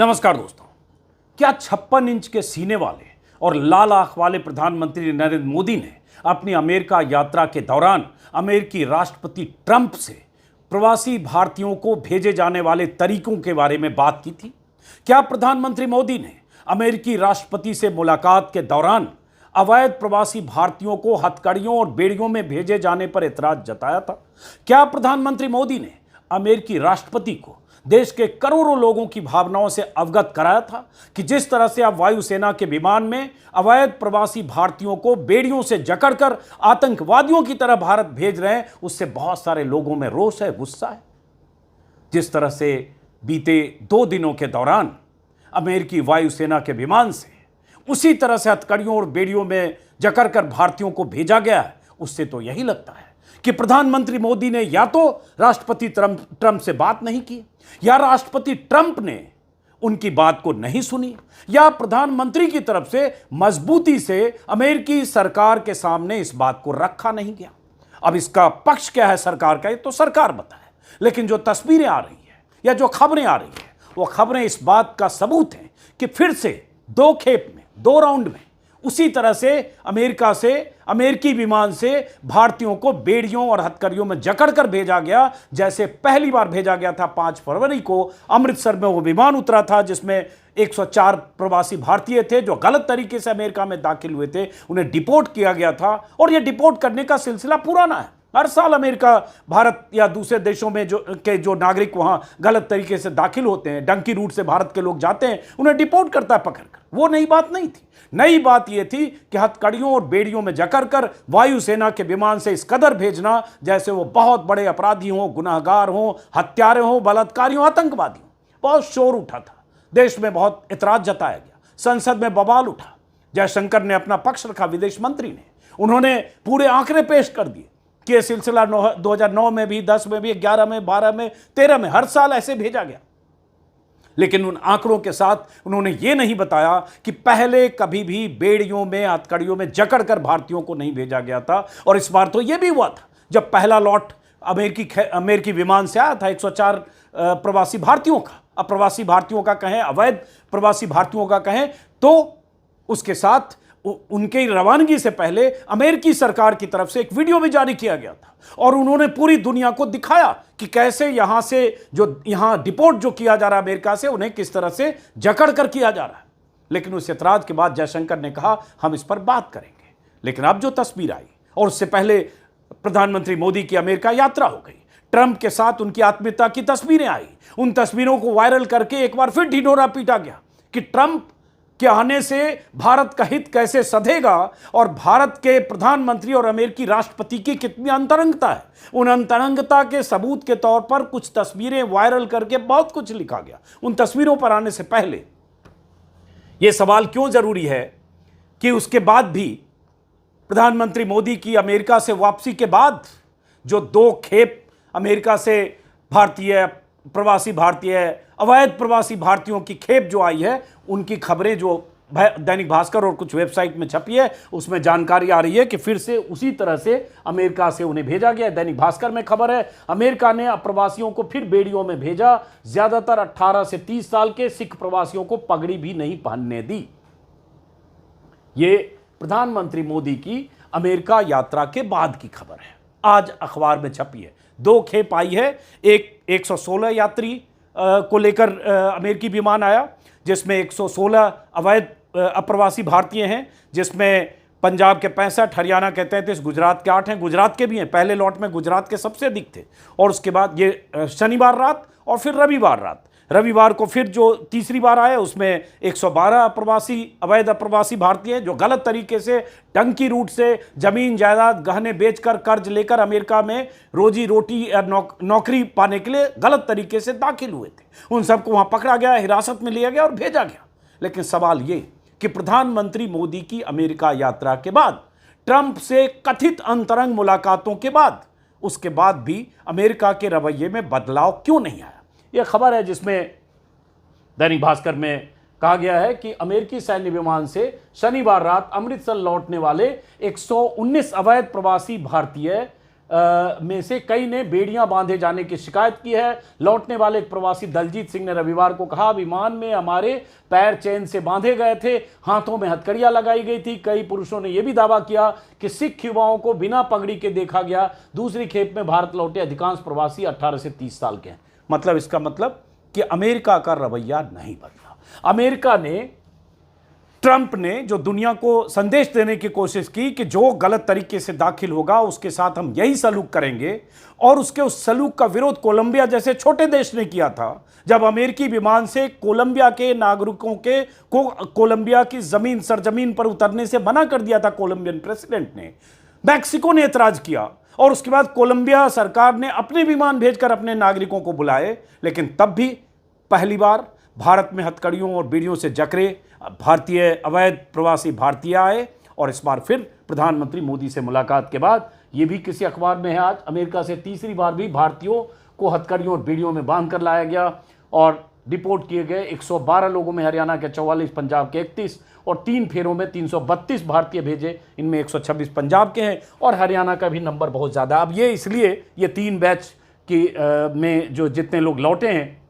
नमस्कार दोस्तों। क्या 56 इंच के सीने वाले और लाल आंख वाले प्रधानमंत्री नरेंद्र मोदी ने अपनी अमेरिका यात्रा के दौरान अमेरिकी राष्ट्रपति ट्रंप से प्रवासी भारतीयों को भेजे जाने वाले तरीकों के बारे में बात की थी? क्या प्रधानमंत्री मोदी ने अमेरिकी राष्ट्रपति से मुलाकात के दौरान अवैध प्रवासी भारतीयों को हथकड़ियों और बेड़ियों में भेजे जाने पर एतराज जताया था? क्या प्रधानमंत्री मोदी ने अमेरिकी राष्ट्रपति को देश के करोड़ों लोगों की भावनाओं से अवगत कराया था कि जिस तरह से आप वायुसेना के विमान में अवैध प्रवासी भारतीयों को बेड़ियों से जकड़कर आतंकवादियों की तरह भारत भेज रहे हैं, उससे बहुत सारे लोगों में रोष है, गुस्सा है। जिस तरह से बीते 2 दिनों के दौरान अमेरिकी वायुसेना के विमान से उसी तरह से हथकड़ियों और बेड़ियों में जकड़कर भारतीयों को भेजा गया है, उससे तो यही लगता है कि प्रधानमंत्री मोदी ने या तो राष्ट्रपति ट्रंप से बात नहीं की, या राष्ट्रपति ट्रंप ने उनकी बात को नहीं सुनी, या प्रधानमंत्री की तरफ से मजबूती से अमेरिकी सरकार के सामने इस बात को रखा नहीं गया। अब इसका पक्ष क्या है सरकार का, ये तो सरकार बताए, लेकिन जो तस्वीरें आ रही है या जो खबरें आ रही है वो खबरें इस बात का सबूत हैं कि फिर से 2 खेप में 2 राउंड में उसी तरह से अमेरिका से अमेरिकी विमान से भारतीयों को बेड़ियों और हथकड़ियों में जकड़कर भेजा गया, जैसे पहली बार भेजा गया था 5 फरवरी को अमृतसर में वो विमान उतरा था जिसमें 104 प्रवासी भारतीय थे जो गलत तरीके से अमेरिका में दाखिल हुए थे, उन्हें डिपोर्ट किया गया था। और ये डिपोर्ट करने का सिलसिला पुराना है। हर साल अमेरिका, भारत या दूसरे देशों में जो नागरिक वहां गलत तरीके से दाखिल होते हैं, डंकी रूट से भारत के लोग जाते हैं, उन्हें डिपोर्ट करता है पकड़कर। वो नई बात नहीं थी। नई बात यह थी कि हथकड़ियों और बेड़ियों में जकड़कर वायुसेना के विमान से इस कदर भेजना जैसे वो बहुत बड़े अपराधी हों, गुनाहगार हों, हत्यारे हों, बलात्कारी हों, आतंकवादी हों। बहुत शोर उठा था, देश में बहुत इतराज जताया गया, संसद में बवाल उठा। जयशंकर ने अपना पक्ष रखा, विदेश मंत्री ने, उन्होंने पूरे आंकड़े पेश कर दिए कि यह सिलसिला 2009 में भी, 10 में भी, 11 में, 12 में, 13 में, हर साल ऐसे भेजा गया। लेकिन उन आंकड़ों के साथ उन्होंने ये नहीं बताया कि पहले कभी भी बेड़ियों में, हथकड़ियों में जकड़कर भारतीयों को नहीं भेजा गया था। और इस बार तो यह भी हुआ था जब पहला लॉट अमेरिकी विमान से आया था 104 प्रवासी भारतीयों का, अप्रवासी भारतीयों का कहें, अवैध प्रवासी भारतीयों का कहें, तो उसके साथ उनके रवानगी से पहले अमेरिकी सरकार की तरफ से एक वीडियो भी जारी किया गया था और उन्होंने पूरी दुनिया को दिखाया कि कैसे यहां से यहां डिपोर्ट जो किया जा रहा है अमेरिका से, उन्हें किस तरह से जकड़ कर किया जा रहा है। लेकिन उस एतराज के बाद जयशंकर ने कहा हम इस पर बात करेंगे। लेकिन अब जो तस्वीर आई, और उससे पहले प्रधानमंत्री मोदी की अमेरिका यात्रा हो गई, ट्रंप के साथ उनकी आत्मीयता की तस्वीरें आई, उन तस्वीरों को वायरल करके एक बार फिर ढिढोरा पीटा गया कि ट्रंप के आने से भारत का हित कैसे सधेगा और भारत के प्रधानमंत्री और अमेरिकी राष्ट्रपति की कितनी अंतरंगता है। उन अंतरंगता के सबूत के तौर पर कुछ तस्वीरें वायरल करके बहुत कुछ लिखा गया। उन तस्वीरों पर आने से पहले यह सवाल क्यों जरूरी है कि उसके बाद भी प्रधानमंत्री मोदी की अमेरिका से वापसी के बाद जो 2 खेप अमेरिका से अवैध प्रवासी भारतीयों की खेप जो आई है, उनकी खबरें जो दैनिक भास्कर और कुछ वेबसाइट में छपी है उसमें जानकारी आ रही है कि फिर से उसी तरह से अमेरिका से उन्हें भेजा गया। दैनिक भास्कर में खबर है अमेरिका ने अप्रवासियों को फिर बेड़ियों में भेजा, ज्यादातर 18 से 30 साल के सिख प्रवासियों को पगड़ी भी नहीं पहनने दी। ये प्रधानमंत्री मोदी की अमेरिका यात्रा के बाद की खबर है, आज अखबार में छपी है। 2 खेप आई है, एक 116 यात्री को लेकर अमेरिकी विमान आया जिसमें 116 अवैध अप्रवासी भारतीय हैं, जिसमें पंजाब के 65, हरियाणा के 33, गुजरात के 8 हैं। गुजरात के भी हैं, पहले लॉट में गुजरात के सबसे अधिक थे। और उसके बाद ये शनिवार रात और फिर रविवार को फिर जो तीसरी बार आया उसमें 112 अवैध अप्रवासी भारतीय जो गलत तरीके से डंकी रूट से जमीन जायदाद गहने बेचकर कर्ज लेकर अमेरिका में रोजी रोटी या नौकरी पाने के लिए गलत तरीके से दाखिल हुए थे। उन सबको वहां पकड़ा गया, हिरासत में लिया गया और भेजा गया। लेकिन सवाल ये कि प्रधानमंत्री मोदी की अमेरिका यात्रा के बाद, ट्रंप से कथित अंतरंग मुलाकातों के बाद, उसके बाद भी अमेरिका के रवैये में बदलाव क्यों नहीं आया। यह खबर है जिसमें दैनिक भास्कर में कहा गया है कि अमेरिकी सैन्य विमान से शनिवार रात अमृतसर लौटने वाले 119 अवैध प्रवासी भारतीय में से कई ने बेड़ियां बांधे जाने की शिकायत की है। लौटने वाले एक प्रवासी दलजीत सिंह ने रविवार को कहा, विमान में हमारे पैर चेन से बांधे गए थे, हाथों में हथकड़ियां लगाई गई थी। कई पुरुषों ने यह भी दावा किया कि सिख युवाओं को बिना पगड़ी के देखा गया। दूसरी खेप में भारत लौटे अधिकांश प्रवासी 18 से 30 साल के हैं। मतलब इसका मतलब कि अमेरिका का रवैया नहीं बदला। अमेरिका ने, ट्रंप ने जो दुनिया को संदेश देने की कोशिश की कि जो गलत तरीके से दाखिल होगा उसके साथ हम यही सलूक करेंगे, और उसके उस सलूक का विरोध कोलंबिया जैसे छोटे देश ने किया था, जब अमेरिकी विमान से कोलंबिया के नागरिकों को कोलंबिया की जमीन सरजमीन पर उतरने से मना कर दिया था कोलंबियन प्रेसिडेंट ने। मैक्सिको ने एतराज किया और उसके बाद कोलंबिया सरकार ने अपने विमान भेजकर अपने नागरिकों को बुलाए, लेकिन तब भी पहली बार भारत में हथकड़ियों और बीड़ियों से जकरे भारतीय अवैध प्रवासी भारतीय आए। और इस बार फिर प्रधानमंत्री मोदी से मुलाकात के बाद, ये भी किसी अखबार में है आज, अमेरिका से तीसरी बार भी भारतीयों को हथकड़ियों और बीड़ियों में बांध कर लाया गया और डिपोर्ट किए गए। 112 लोगों में हरियाणा के 44, पंजाब के 31 और 3 फेरों में 332 भारतीय भेजे। इनमें 126 पंजाब के हैं और हरियाणा का भी नंबर बहुत ज़्यादा। अब ये इसलिए ये 3 बैच में जो जितने लोग लौटे हैं,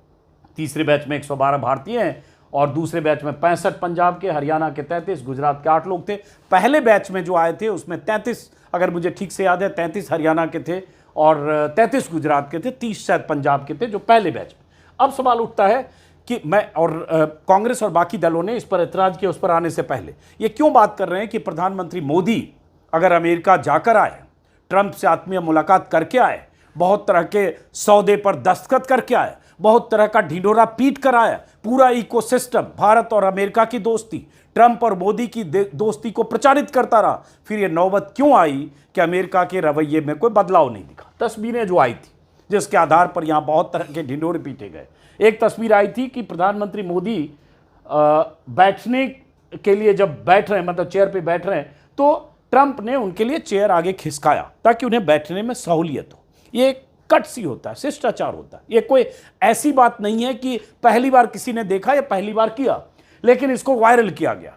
तीसरे बैच में 112 भारतीय हैं और दूसरे बैच में 65 पंजाब के, हरियाणा के 33, गुजरात के 8 लोग थे। पहले बैच में जो आए थे उसमें 33, अगर मुझे ठीक से याद है, 33 हरियाणा के थे और 33 गुजरात के थे, 30 शायद पंजाब के थे जो पहले बैच में। अब सवाल उठता है कि मैं और कांग्रेस और बाकी दलों ने इस पर एतराज किया, उस पर आने से पहले ये क्यों बात कर रहे हैं कि प्रधानमंत्री मोदी अगर अमेरिका जाकर आए, ट्रंप से आत्मीय मुलाकात करके आए, बहुत तरह के सौदे पर दस्तखत करके आए, बहुत तरह का ढिंढोरा पीट कर आया, पूरा इकोसिस्टम भारत और अमेरिका की दोस्ती, ट्रंप और मोदी की दोस्ती को प्रचारित करता रहा, फिर यह नौबत क्यों आई कि अमेरिका के रवैये में कोई बदलाव नहीं दिखा। तस्वीरें जो आई थी जिसके आधार पर यहां बहुत तरह के ढिंढोरे पीटे गए। एक तस्वीर आई थी कि प्रधानमंत्री मोदी बैठने के लिए जब बैठ रहे हैं, मतलब चेयर पे बैठ रहे हैं, तो ट्रंप ने उनके लिए चेयर आगे खिसकाया ताकि उन्हें बैठने में सहूलियत हो। ये कट सी होता है, शिष्टाचार होता है। ये कोई ऐसी बात नहीं है कि पहली बार किसी ने देखा या पहली बार किया, लेकिन इसको वायरल किया गया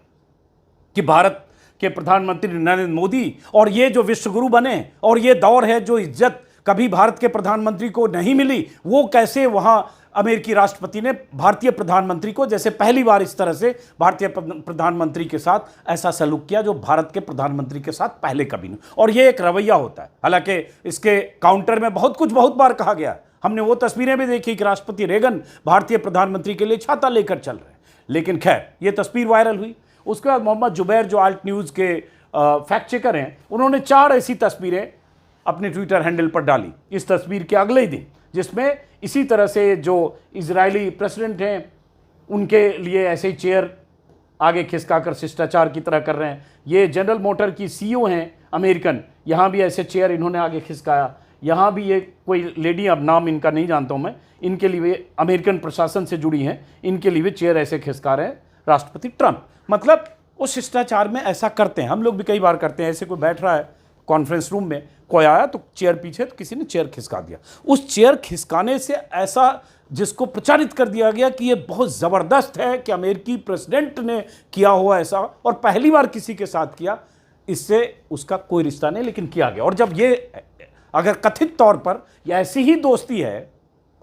कि भारत के प्रधानमंत्री नरेंद्र मोदी और ये जो विश्वगुरु बने और ये दौर है जो इज्जत कभी भारत के प्रधानमंत्री को नहीं मिली, वो कैसे वहां अमेरिकी राष्ट्रपति ने भारतीय प्रधानमंत्री को जैसे पहली बार इस तरह से भारतीय प्रधानमंत्री के साथ ऐसा सलूक किया जो भारत के प्रधानमंत्री के साथ पहले कभी नहीं। और ये एक रवैया होता है। हालांकि इसके काउंटर में बहुत कुछ बहुत बार कहा गया। हमने वो तस्वीरें भी देखी कि राष्ट्रपति रेगन भारतीय प्रधानमंत्री के लिए छाता लेकर चल रहे हैं, लेकिन खैर ये तस्वीर वायरल हुई। उसके बाद मोहम्मद जुबैर जो आल्ट न्यूज़ के फैक्ट चेकर हैं, उन्होंने 4 ऐसी तस्वीरें अपने ट्विटर हैंडल पर डाली इस तस्वीर के अगले ही दिन, जिसमें इसी तरह से जो इजरायली प्रेसिडेंट हैं उनके लिए ऐसे ही चेयर आगे खिसकाकर शिष्टाचार की तरह कर रहे हैं। ये जनरल मोटर की सीईओ हैं अमेरिकन, यहाँ भी ऐसे चेयर इन्होंने आगे खिसकाया। यहाँ भी ये कोई लेडी, अब नाम इनका नहीं जानता हूँ मैं, इनके लिए अमेरिकन प्रशासन से जुड़ी हैं, इनके लिए चेयर ऐसे खिसका रहे हैं राष्ट्रपति ट्रंप। मतलब उस शिष्टाचार में ऐसा करते हैं, हम लोग भी कई बार करते हैं। ऐसे कोई बैठ रहा है कॉन्फ्रेंस रूम में, कोई आया तो चेयर पीछे, तो किसी ने चेयर खिसका दिया। उस चेयर खिसकाने से ऐसा जिसको प्रचारित कर दिया गया कि ये बहुत ज़बरदस्त है कि अमेरिकी प्रेसिडेंट ने किया हुआ ऐसा और पहली बार किसी के साथ किया, इससे उसका कोई रिश्ता नहीं, लेकिन किया गया। और जब ये अगर कथित तौर पर ऐसी ही दोस्ती है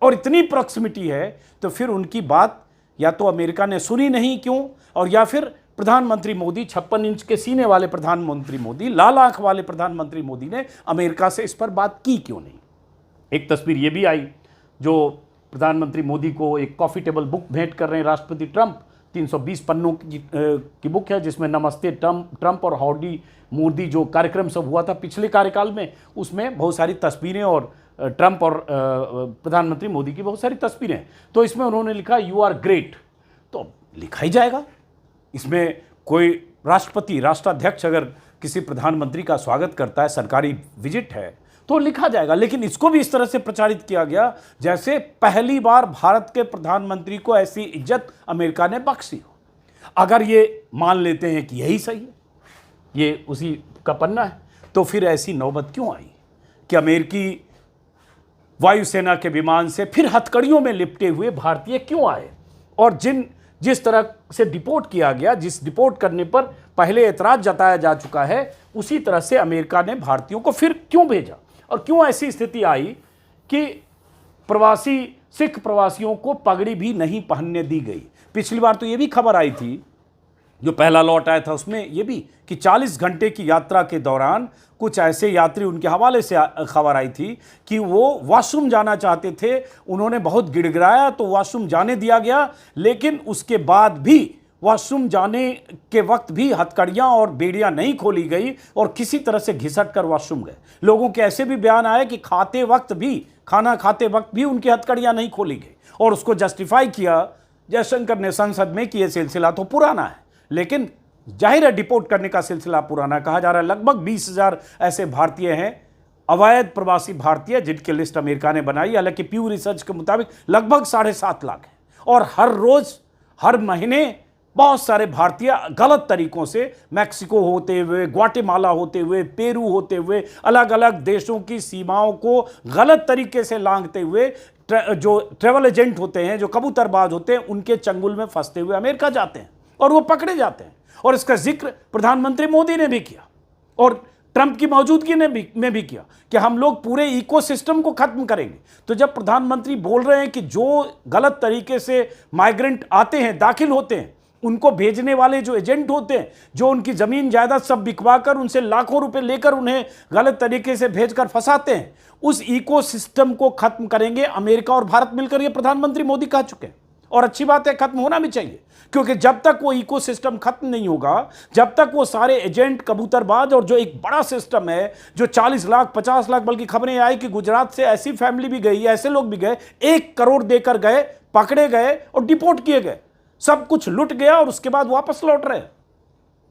और इतनी प्रॉक्सिमिटी है, तो फिर उनकी बात या तो अमेरिका ने सुनी नहीं क्यों, और या फिर प्रधानमंत्री मोदी, 56 इंच के सीने वाले प्रधानमंत्री मोदी, लाल आंख वाले प्रधानमंत्री मोदी ने अमेरिका से इस पर बात की क्यों नहीं। एक तस्वीर ये भी आई जो प्रधानमंत्री मोदी को एक कॉफ़ी टेबल बुक भेंट कर रहे हैं राष्ट्रपति ट्रंप। 320 पन्नों की बुक है जिसमें नमस्ते ट्रंप और हाउडी मोदी जो कार्यक्रम सब हुआ था पिछले कार्यकाल में, उसमें बहुत सारी तस्वीरें और ट्रंप और प्रधानमंत्री मोदी की बहुत सारी तस्वीरें हैं। तो इसमें उन्होंने लिखा यू आर ग्रेट, तो लिखा ही जाएगा। इसमें कोई राष्ट्रपति, राष्ट्राध्यक्ष अगर किसी प्रधानमंत्री का स्वागत करता है, सरकारी विजिट है, तो लिखा जाएगा। लेकिन इसको भी इस तरह से प्रचारित किया गया जैसे पहली बार भारत के प्रधानमंत्री को ऐसी इज्जत अमेरिका ने बख्शी हो। अगर ये मान लेते हैं कि यही सही है, ये उसी का पन्ना है, तो फिर ऐसी नौबत क्यों आई कि अमेरिकी वायुसेना के विमान से फिर हथकड़ियों में लिपटे हुए भारतीय क्यों आए, और जिस तरह से डिपोर्ट किया गया, जिस डिपोर्ट करने पर पहले एतराज जताया जा चुका है, उसी तरह से अमेरिका ने भारतीयों को फिर क्यों भेजा। और क्यों ऐसी स्थिति आई कि प्रवासी सिख प्रवासियों को पगड़ी भी नहीं पहनने दी गई। पिछली बार तो ये भी खबर आई थी, जो पहला लौट आया था उसमें ये भी, कि 40 घंटे की यात्रा के दौरान कुछ ऐसे यात्री, उनके हवाले से खबर आई थी कि वो वॉशरूम जाना चाहते थे, उन्होंने बहुत गिड़गिड़ाया तो वॉशरूम जाने दिया गया, लेकिन उसके बाद भी वॉशरूम जाने के वक्त भी हथकड़ियाँ और बेड़ियाँ नहीं खोली गई और किसी तरह से घिसट कर वॉशरूम गए। लोगों के ऐसे भी बयान आए कि खाना खाते वक्त भी उनकी हथकड़ियाँ नहीं खोली गई, और उसको जस्टिफाई किया जयशंकर ने संसद में कि यह सिलसिला तो पुराना है, लेकिन जाहिर है डिपोर्ट करने का सिलसिला पुराना। कहा जा रहा है लगभग 20,000 ऐसे भारतीय हैं, अवैध प्रवासी भारतीय, जिनकी लिस्ट अमेरिका ने बनाई। हालांकि प्यू रिसर्च के मुताबिक लगभग 7.5 लाख है, और हर रोज हर महीने बहुत सारे भारतीय गलत तरीकों से मैक्सिको होते हुए, ग्वाटेमाला होते हुए, पेरू होते हुए, अलग अलग देशों की सीमाओं को गलत तरीके से लांघते हुए जो ट्रैवल एजेंट होते हैं, जो कबूतरबाज होते हैं, उनके चंगुल में फंसते हुए अमेरिका जाते हैं और वो पकड़े जाते हैं। और इसका जिक्र प्रधानमंत्री मोदी ने भी किया और ट्रंप की मौजूदगी में भी किया कि हम लोग पूरे इकोसिस्टम को खत्म करेंगे। तो जब प्रधानमंत्री बोल रहे हैं कि जो गलत तरीके से माइग्रेंट आते हैं, दाखिल होते हैं, उनको भेजने वाले जो एजेंट होते हैं, जो उनकी जमीन जायदाद सब बिकवा कर उनसे लाखों रुपए लेकर उन्हें गलत तरीके से भेजकर फंसाते हैं, उस इकोसिस्टम को खत्म करेंगे अमेरिका और भारत मिलकर, ये प्रधानमंत्री मोदी कह चुके हैं। और अच्छी बात है, खत्म होना भी चाहिए, क्योंकि जब तक वो इकोसिस्टम खत्म नहीं होगा, जब तक वो सारे एजेंट, कबूतरबाज, और जो एक बड़ा सिस्टम है जो 40 लाख 50 लाख, बल्कि खबरें आई कि गुजरात से ऐसी फैमिली भी गई, ऐसे लोग भी गए, 1 करोड़ देकर गए, पकड़े गए और डिपोर्ट किए गए, सब कुछ लुट गया और उसके बाद वापस लौट रहे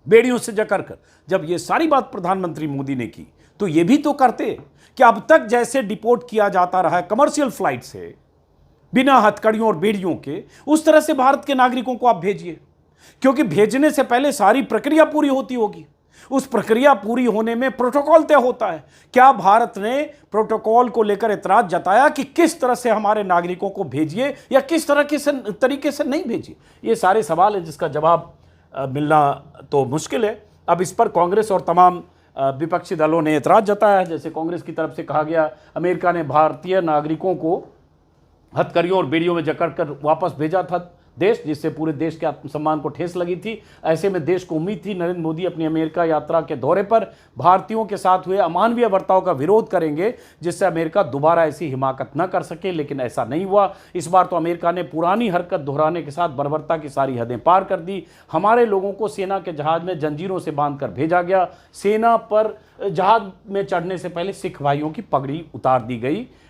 बेड़ियों से जकड़ कर। जब ये सारी बात प्रधानमंत्री मोदी ने की, तो ये भी तो करते कि अब तक जैसे डिपोर्ट किया जाता रहा है कमर्शियल फ्लाइट से, बिना हथकड़ियों और बेड़ियों के, उस तरह से भारत के नागरिकों को आप भेजिए, क्योंकि भेजने से पहले सारी प्रक्रिया पूरी होती होगी। उस प्रक्रिया पूरी होने में प्रोटोकॉल तय होता है। क्या भारत ने प्रोटोकॉल को लेकर एतराज जताया कि किस तरह से हमारे नागरिकों को भेजिए या किस तरह के तरीके से नहीं भेजिए? ये सारे सवाल है जिसका जवाब मिलना तो मुश्किल है। अब इस पर कांग्रेस और तमाम विपक्षी दलों ने एतराज जताया है। जैसे कांग्रेस की तरफ से कहा गया, अमेरिका ने भारतीय नागरिकों को हथकड़ियों और बेड़ियों में जकड़ कर वापस भेजा था देश, जिससे पूरे देश के आत्मसम्मान को ठेस लगी थी। ऐसे में देश को उम्मीद थी नरेंद्र मोदी अपनी अमेरिका यात्रा के दौरे पर भारतीयों के साथ हुए अमानवीय बर्ताव का विरोध करेंगे, जिससे अमेरिका दोबारा ऐसी हिमाकत न कर सके, लेकिन ऐसा नहीं हुआ। इस बार तो अमेरिका ने पुरानी हरकत दोहराने के साथ बर्बरता की सारी हदें पार कर दी। हमारे लोगों को सेना के जहाज में जंजीरों से बांधकर भेजा गया। सेना पर जहाज में चढ़ने से पहले सिख भाइयों की पगड़ी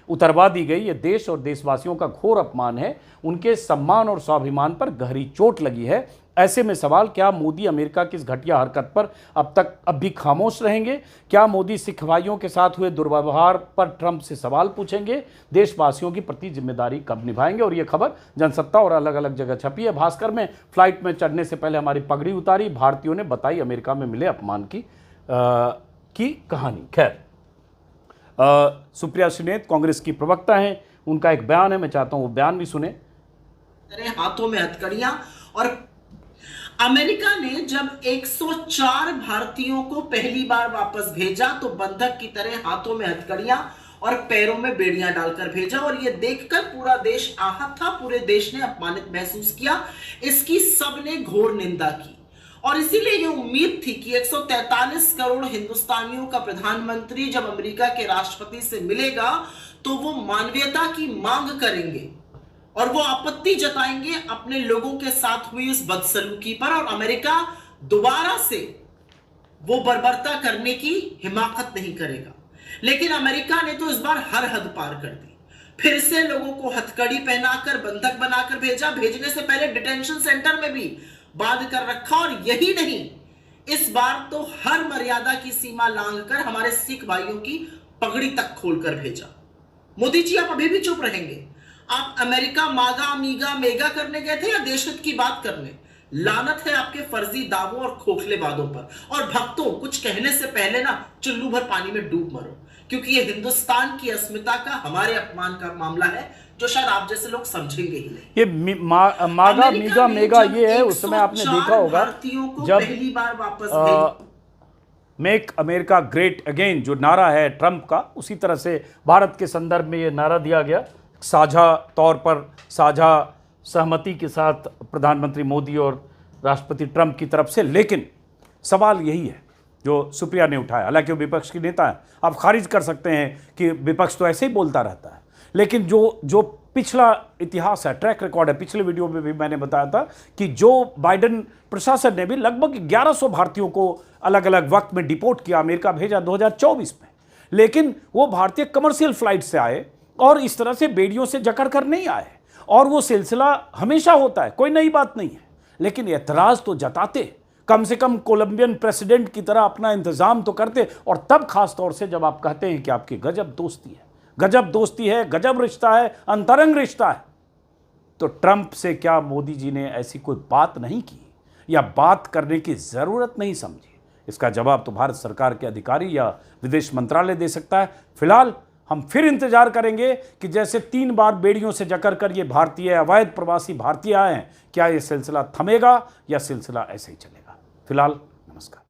उतरवा दी गई। ये देश और देशवासियों का घोर अपमान है। उनके सम्मान और स्वाभिमान पर गहरी चोट लगी है। ऐसे में सवाल, क्या मोदी अमेरिका की इस घटिया हरकत पर अब भी खामोश रहेंगे? क्या मोदी सिख भाइयों के साथ हुए दुर्व्यवहार पर ट्रंप से सवाल पूछेंगे? देशवासियों की प्रति जिम्मेदारी कब निभाएंगे? और ये खबर जनसत्ता और अलग अलग जगह छपी है। भास्कर में फ्लाइट में चढ़ने से पहले हमारी पगड़ी उतारी, भारतीयों ने बताई अमेरिका में मिले अपमान की कहानी। खैर, सुप्रिया सुनेत कांग्रेस की प्रवक्ता हैं, उनका एक बयान है, मैं चाहता हूं वो बयान भी सुने। हाथों में हथकड़ियां, और अमेरिका ने जब 104 भारतीयों को पहली बार वापस भेजा तो बंधक की तरह हाथों में हथकड़ियां और पैरों में बेड़ियां डालकर भेजा, और यह देखकर पूरा देश आहत था, पूरे देश ने अपमानित महसूस किया। इसकी सबने घोर निंदा की, और इसीलिए ये उम्मीद थी कि 143 करोड़ हिंदुस्तानियों का प्रधानमंत्री जब अमेरिका के राष्ट्रपति से मिलेगा तो वो मानवीयता की मांग करेंगे और वो आपत्ति जताएंगे अपने लोगों के साथ हुई इस बदसलूकी पर, और अमेरिका दोबारा से वो बर्बरता करने की हिमाकत नहीं करेगा। लेकिन अमेरिका ने तो इस बार हर हद पार कर दी। फिर से लोगों को हथकड़ी पहनाकर बंधक बनाकर भेजा, भेजने से पहले डिटेंशन सेंटर में भी बांध कर रखा, और यही नहीं, इस बार तो हर मर्यादा की सीमा लांघकर हमारे सिख भाइयों की पगड़ी तक खोलकर भेजा। मोदी जी, आप अभी भी चुप रहेंगे? आप अमेरिका मागा मीगा मेगा करने गए थे या देशहित की बात करने? लानत है आपके फर्जी दावों और खोखले वादों पर। और भक्तों, कुछ कहने से पहले ना चुल्लू भर पानी में डूब मरो, क्योंकि ये हिंदुस्तान की अस्मिता का, हमारे अपमान का मामला है, जो शायद आप जैसे लोग समझेंगे ही नहीं। ये मागा मीगा मेगा ये है, उस समय आपने देखा होगा भारतीयों को पहली बार वापस मेक अमेरिका ग्रेट अगेन जो नारा है ट्रंप का, उसी तरह से भारत के संदर्भ में ये नारा दिया गया, साझा तौर पर, साझा सहमति के साथ प्रधानमंत्री मोदी और राष्ट्रपति ट्रंप की तरफ से। लेकिन सवाल यही है जो सुप्रिया ने उठाया, हालांकि वो विपक्ष की नेता है, आप खारिज कर सकते हैं कि विपक्ष तो ऐसे ही बोलता रहता है, लेकिन जो पिछला इतिहास है, ट्रैक रिकॉर्ड है, पिछले वीडियो में भी मैंने बताया था कि जो बाइडेन प्रशासन ने भी लगभग 1100 भारतीयों को अलग अलग वक्त में डिपोर्ट किया, अमेरिका भेजा 2024 में, लेकिन वो भारतीय कमर्शियल फ्लाइट से आए और इस तरह से बेड़ियों से जकड़ कर नहीं आए, और वो सिलसिला हमेशा होता है, कोई नई बात नहीं है। लेकिन एतराज तो जताते, कम से कम कोलंबियन प्रेसिडेंट की तरह अपना इंतजाम तो करते, और तब खास तौर से जब आप कहते हैं कि आपकी गजब दोस्ती है, गजब दोस्ती है, गजब रिश्ता है, अंतरंग रिश्ता है, तो ट्रंप से क्या मोदी जी ने ऐसी कोई बात नहीं की या बात करने की जरूरत नहीं समझी? इसका जवाब तो भारत सरकार के अधिकारी या विदेश मंत्रालय दे सकता है। फिलहाल हम फिर इंतजार करेंगे कि जैसे 3 बार बेड़ियों से जकड़ कर ये भारतीय अवैध प्रवासी भारतीय आए हैं, क्या ये सिलसिला थमेगा या सिलसिला ऐसे ही चलेगा? फिलहाल नमस्कार।